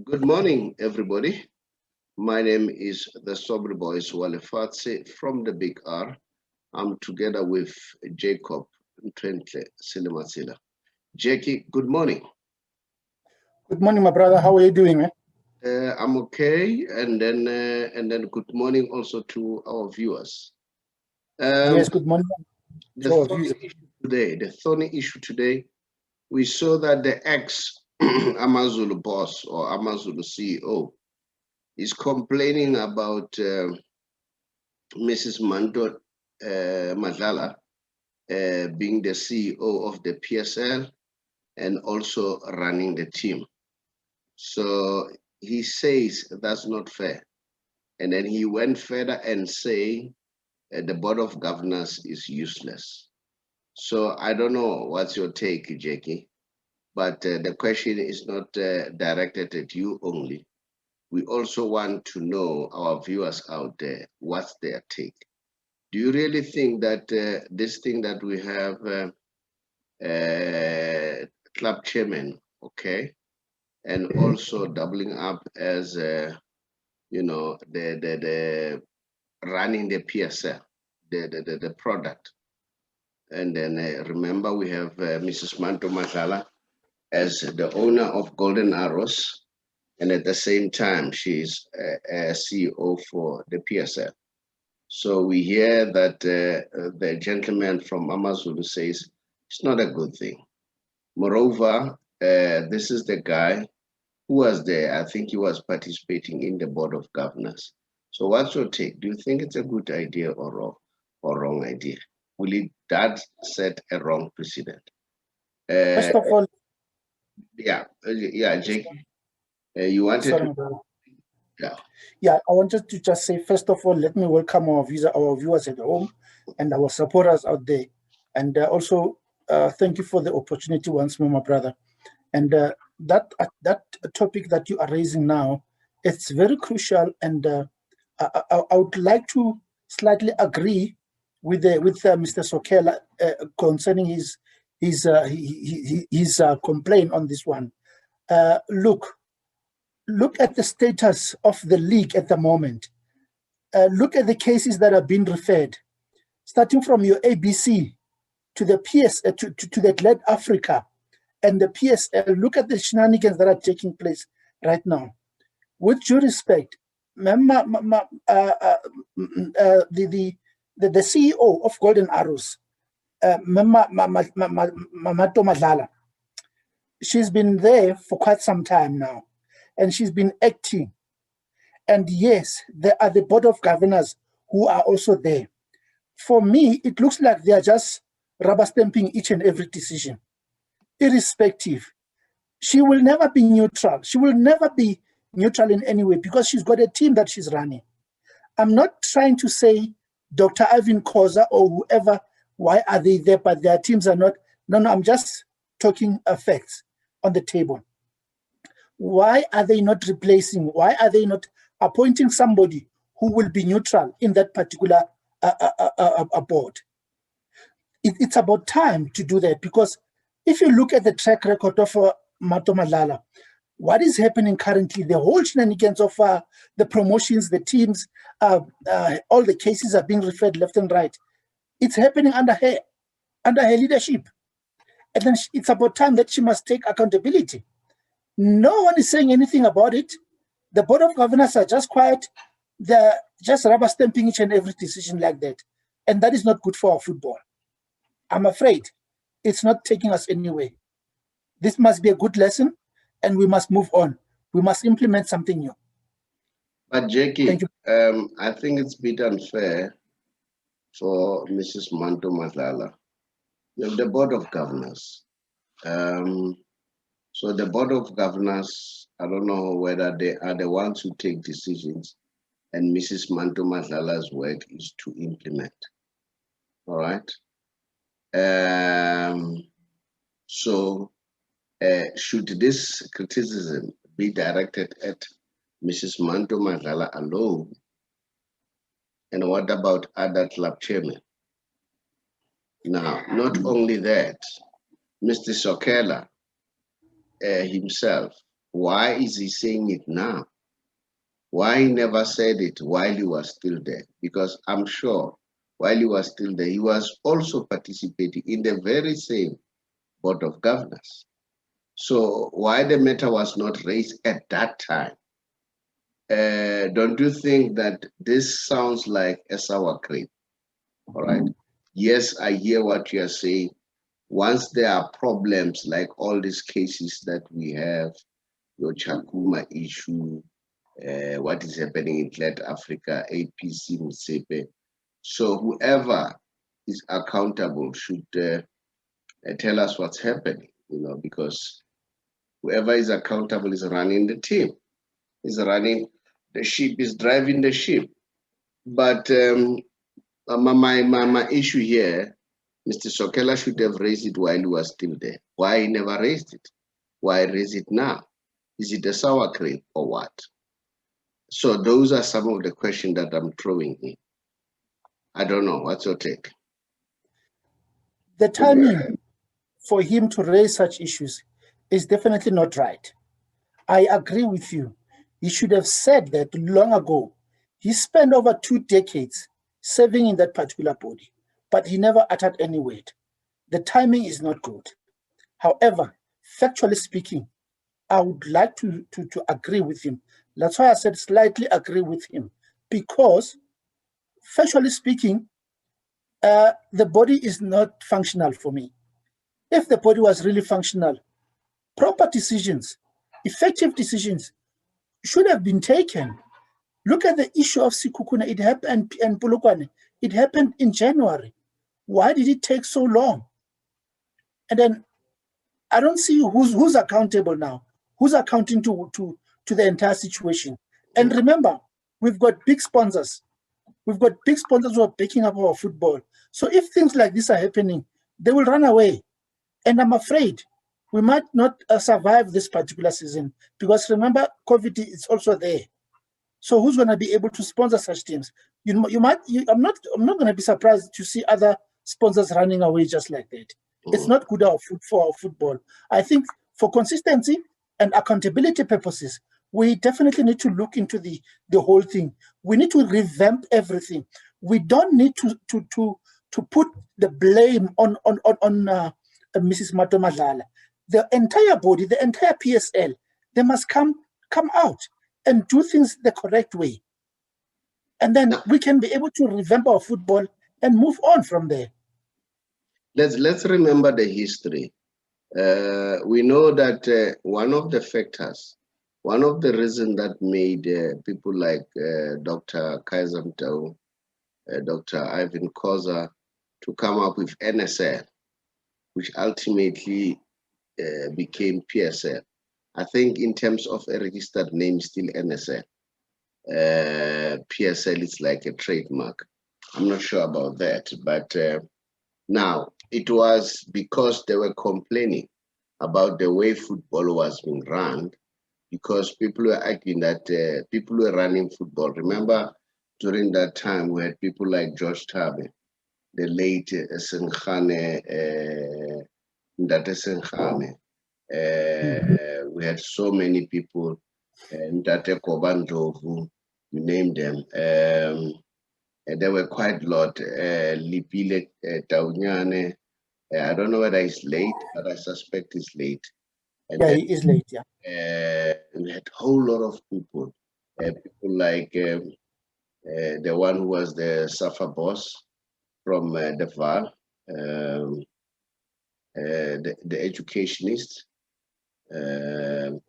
Good morning, everybody. My name is the Sobri Boy Swalefatse from the Big R. I'm together with Jacob Ntwentle Silematsila. Jackie, good morning. Good morning, my brother. How are you doing, man? I'm okay, and then good morning also to our viewers. Yes, good morning. The thorny issue today, we saw that the ex-AmaZulu boss or AmaZulu CEO is complaining about Mrs. Manto Madlala being the CEO of the PSL and also running the team. So he says that's not fair. And then he went further and say the board of governors is useless. So I don't know what's your take, Jackie, but the question is not directed at you only. We also want to know, our viewers out there, what's their take. Do you really think that this thing that we have club chairman, okay, and also doubling up as the running the PSL, the product, and then remember we have Mrs. Manto Madlala as the owner of Golden Arrows, and at the same time she's a CEO for the PSL. So we hear that the gentleman from AmaZulu says it's not a good thing. Moreover, this is the guy who was there. I think he was participating in the board of governors. So what's your take? Do you think it's a good idea or wrong idea? Will that set a wrong precedent? First of all, Jake, you wanted sorry, to... Yeah, I wanted to just say, first of all, let me welcome our viewers at home and our supporters out there. And also, thank you for the opportunity once more, my brother. And that topic that you are raising now, it's very crucial. And I would like to slightly agree with Mr. Sokela concerning his complaint on this one. Look at the status of the league at the moment. Look at the cases that are being referred, starting from your ABC to the PS to the Glad Africa and the PSL. Look at the shenanigans that are taking place right now. With due respect, the CEO of Golden Arrows, Manto Madlala, she's been there for quite some time now. And she's been acting. And yes, there are the board of governors who are also there. For me, it looks like they are just rubber stamping each and every decision, irrespective. She will never be neutral. She will never be neutral in any way because she's got a team that she's running. I'm not trying to say Dr. Ivan Koza or whoever, why are they there, but their teams are not. No, I'm just talking facts on the table. Why are they not replacing? Why are they not appointing somebody who will be neutral in that particular board? It's about time to do that, because if you look at the track record of Manto Madlala, what is happening currently, the whole shenanigans of the promotions, the teams, all the cases are being referred left and right. It's happening under her leadership. And then it's about time that she must take accountability. No one is saying anything about it. The board of governors are just quiet. They're just rubber stamping each and every decision like that. And that is not good for our football. I'm afraid it's not taking us anywhere. This must be a good lesson, and we must move on. We must implement something new. But Jackie, I think it's a bit unfair for Mrs. Manto Madlala. You have the board of governors. So the board of governors, I don't know whether they are the ones who take decisions, and Mrs. Manto Madlala's work is to implement. All right. So should this criticism be directed at Mrs. Manto Madlala alone? And what about other club chairmen? Now, not only that, Mr. Sokela himself why is he saying it now? Why he never said it while he was still there? Because I'm sure while he was still there, he was also participating in the very same board of governors. So why the matter was not raised at that time? Don't you think that this sounds like a sour cream? All right. Yes, I hear what you are saying. Once there are problems like all these cases that we have, your Chakuma issue, what is happening in Flat Africa, APC Msepe. So whoever is accountable should tell us what's happening, because whoever is accountable is running the team, is running the ship, is driving the ship. But my issue here, Mr. Sokela should have raised it while he was still there. Why he never raised it? Why raise it now? Is it a sour cream or what? So those are some of the questions that I'm throwing in. I don't know. What's your take? The timing for him to raise such issues is definitely not right. I agree with you. He should have said that long ago. He spent over 2 decades serving in that particular body, but he never uttered any word. The timing is not good. However, factually speaking, I would like to agree with him. That's why I said slightly agree with him, because factually speaking, the body is not functional for me. If the body was really functional, proper decisions, effective decisions should have been taken. Look at the issue of Sikukuna. It happened, and Polokwane. It happened in January. Why did it take so long? And then I don't see who's accountable now. Who's accounting to the entire situation? And remember, we've got big sponsors. We've got big sponsors who are backing up our football. So if things like this are happening, they will run away. And I'm afraid we might not survive this particular season, because remember, COVID is also there. So who's going to be able to sponsor such teams? I'm not going to be surprised to see other sponsors running away just like that. It's not good for our football. I think for consistency and accountability purposes, we definitely need to look into the whole thing. We need to revamp everything. We don't need to put the blame on Mrs. Manto Madlala. The entire body, the entire PSL, they must come out and do things the correct way. And then we can be able to revamp our football and move on from there. Let's remember the history. We know that one of the factors, one of the reasons that made people like Dr. Kaiser Mtau, Dr. Ivan Koza to come up with NSL, which ultimately became PSL. I think in terms of a registered name, still NSL. PSL is like a trademark. I'm not sure about that, but now it was because they were complaining about the way football was being run, because people were arguing that people were running football. Remember, during that time, we had people like George Tabe, the late Senghane, Ndate Senghane. We had so many people, Ndate Kobandlovu, you name them. There were quite a lot. Lipile Taunyane, I don't know whether he's late, but I suspect he's late. And yeah, he is late, yeah. We had a whole lot of people. People like the one who was the SAFA boss from the VAR, the educationist.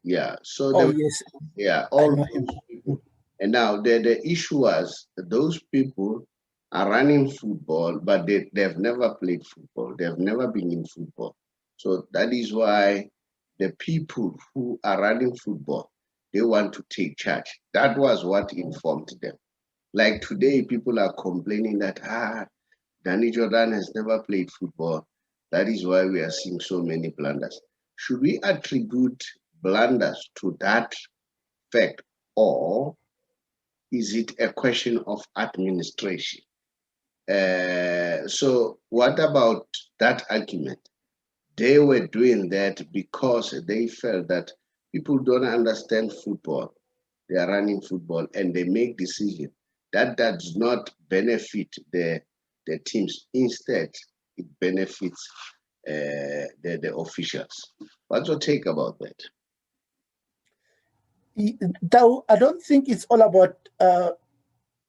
Yeah, so yes. Yeah, all those people. And now the issue was those people are running football, but they've never played football. They've never been in football. So that is why the people who are running football, they want to take charge. That was what informed them. Like today, people are complaining that, Danny Jordan has never played football. That is why we are seeing so many blunders. Should we attribute blunders to that fact, or is it a question of administration? So what about that argument? They were doing that because they felt that people don't understand football. They are running football and they make decisions. That does not benefit the teams. Instead, it benefits the officials. What's your take about that? I don't think it's all about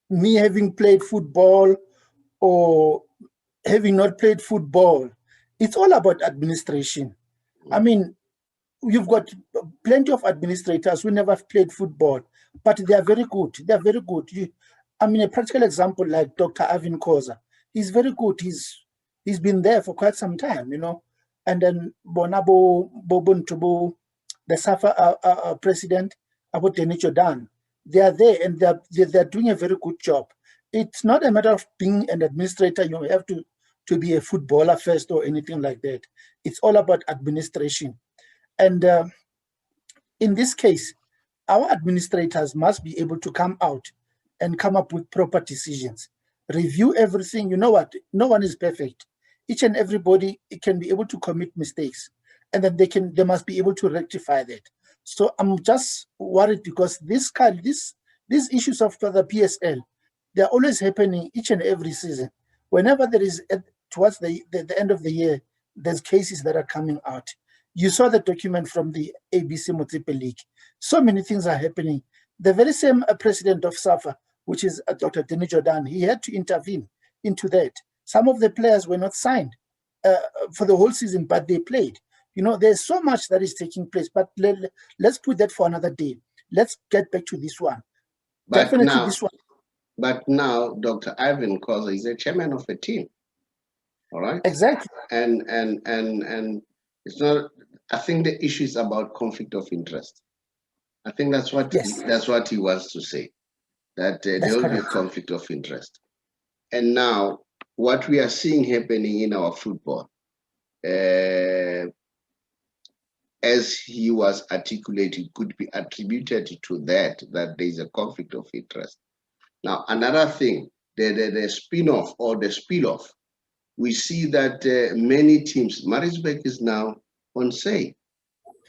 me having played football or having not played football. It's all about administration. I mean, you've got plenty of administrators who never played football, but they are very good. They are very good. I mean, a practical example like Dr. Avin Koza, he's very good. He's been there for quite some time, you know. And then Bonabo Bobuntubu, the SAFA president, Abu Denicho Dan, they are there and they're doing a very good job. It's not a matter of being an administrator. You have to be a footballer first or anything like that. It's all about administration. And in this case, our administrators must be able to come out and come up with proper decisions, review everything. You know what? No one is perfect. Each and everybody can be able to commit mistakes, and then they must be able to rectify that. So I'm just worried because these issues of the PSL, they're always happening each and every season. Whenever there is towards the end of the year, there's cases that are coming out. You saw the document from the ABC Motsipe League. So many things are happening. The very same president of SAFA, which is Dr. Denis Jordan, he had to intervene into that. Some of the players were not signed for the whole season, but they played. You know, there's so much that is taking place, but let's put that for another day. Let's get back to this one. But definitely now, this one. But now, Dr. Ivan Koza is the chairman of a team. All right. Exactly. And it's not. I think the issue is about conflict of interest. I think that's what he wants to say. That there will be a conflict of interest. And now, what we are seeing happening in our football, as he was articulated, could be attributed to that there is a conflict of interest. Now, another thing, the spin-off or the spill-off, we see that many teams, Maritzburg is now on sale.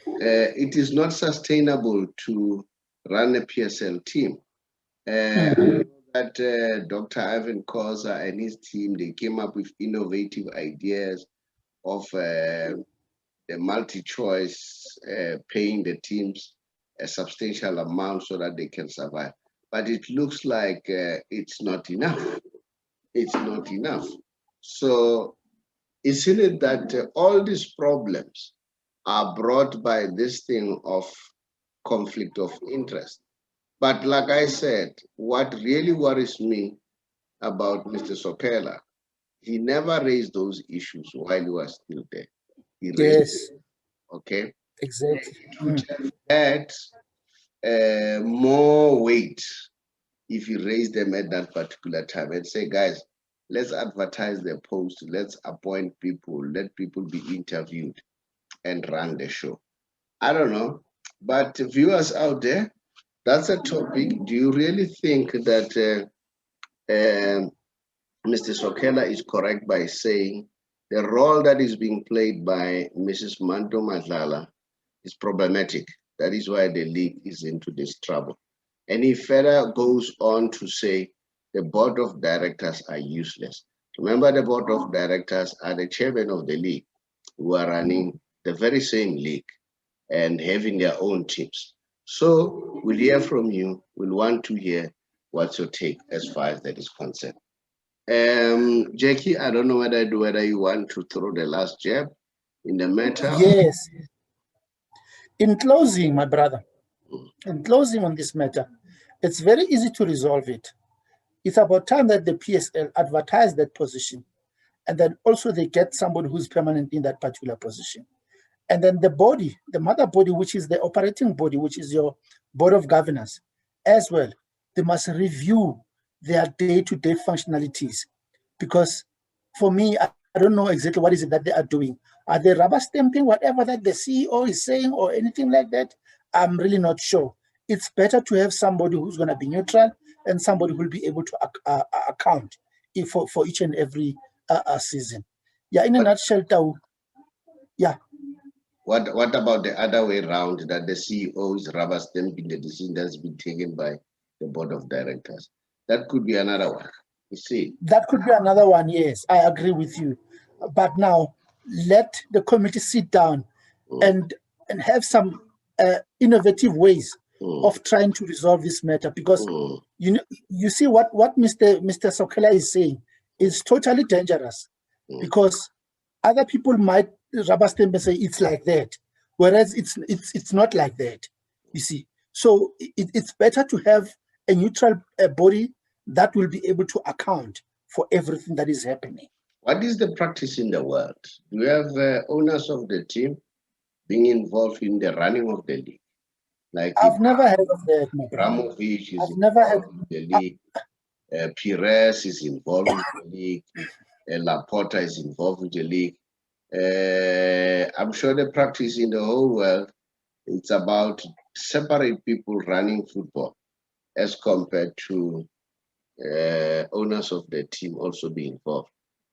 It is not sustainable to run a PSL team. I know that Dr. Ivan Koza and his team, they came up with innovative ideas of the multi-choice, paying the teams a substantial amount so that they can survive. But it looks like it's not enough. It's not enough. So isn't it that all these problems are brought by this thing of conflict of interest? But like I said, what really worries me about Mr. Sopela, he never raised those issues while he was still there. He raised it, okay? Exactly. It would have more weight if you raise them at that particular time and say, guys, let's advertise the post, let's appoint people, let people be interviewed and run the show. I don't know, but viewers out there, that's a topic. Do you really think that Mr. Sokela is correct by saying the role that is being played by Mrs. Manto Madlala is problematic? That is why the league is into this trouble. And he further goes on to say the board of directors are useless. Remember, the board of directors are the chairman of the league who are running the very same league and having their own teams. So we'll hear from you. We'll want to hear what's your take as far as that is concerned. Jackie, I don't know whether you want to throw the last jab in the matter. Yes. In closing, my brother, in closing on this matter, it's very easy to resolve it. It's about time that the PSL advertise that position, and then also they get somebody who's permanent in that particular position. And then the body, the mother body, which is the operating body, which is your board of governors, as well, they must review their day-to-day functionalities. Because for me, I don't know exactly what is it that they are doing. Are they rubber stamping whatever that the CEO is saying or anything like that? I'm really not sure. It's better to have somebody who's going to be neutral and somebody who will be able to account for each and every season. Yeah, in a nutshell, yeah. What about the other way around, that the CEO is rubber stamping the decision that's been taken by the board of directors? That could be another one. You see, that could be another one. Yes, I agree with you. But now let the committee sit down and have some innovative ways of trying to resolve this matter, because you see what Mr. Sokela is saying is totally dangerous, because other people might rubber stamp and say it's like that, whereas it's not like that. You see, so it's better to have a neutral body that will be able to account for everything that is happening. What is the practice in the world? Do you have owners of the team being involved in the running of the league? Like I've never heard of that, my brother. Abramovich is I've never heard involved in the league. Pires is involved in the league. Laporta is involved with the league. I'm sure the practice in the whole world, it's about separate people running football as compared to owners of the team also be involved.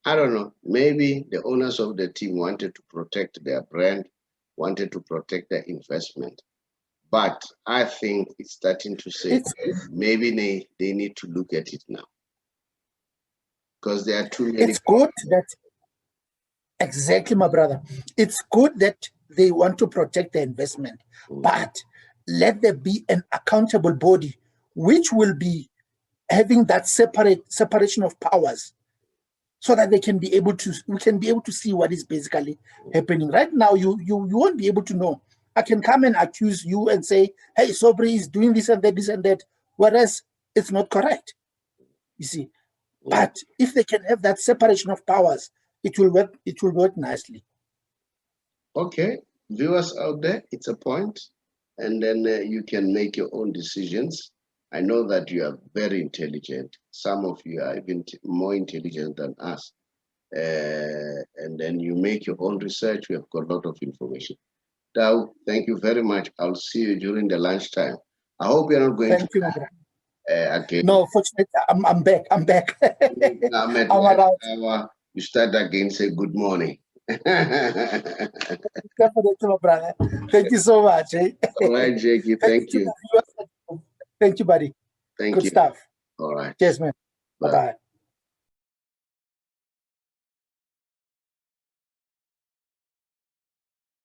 I don't know. Maybe the owners of the team wanted to protect their brand, wanted to protect their investment. But I think it's starting to say maybe they need to look at it now, because there are too many. It's good that, exactly, my brother. It's good that they want to protect the investment, but let there be an accountable body which will be having that separation of powers, so that we can be able to see what is basically happening. Right now, you won't be able to know. I can come and accuse you and say, hey, Sobri is doing this and that, whereas it's not correct. You see, but if they can have that separation of powers, it will work nicely. Okay, viewers out there, it's a point, and then you can make your own decisions. I know that you are very intelligent. Some of you are even more intelligent than us. And then you make your own research. We have got a lot of information. Now, thank you very much. I'll see you during the lunchtime. I hope you're not going to again. No, fortunately, I'm back. I'm back. I'm around. You start again, say good morning. Thank you so much. All right, Jakey. Thank you. Thank you, buddy. Thank you. Good stuff. All right. Cheers, man. Bye-bye.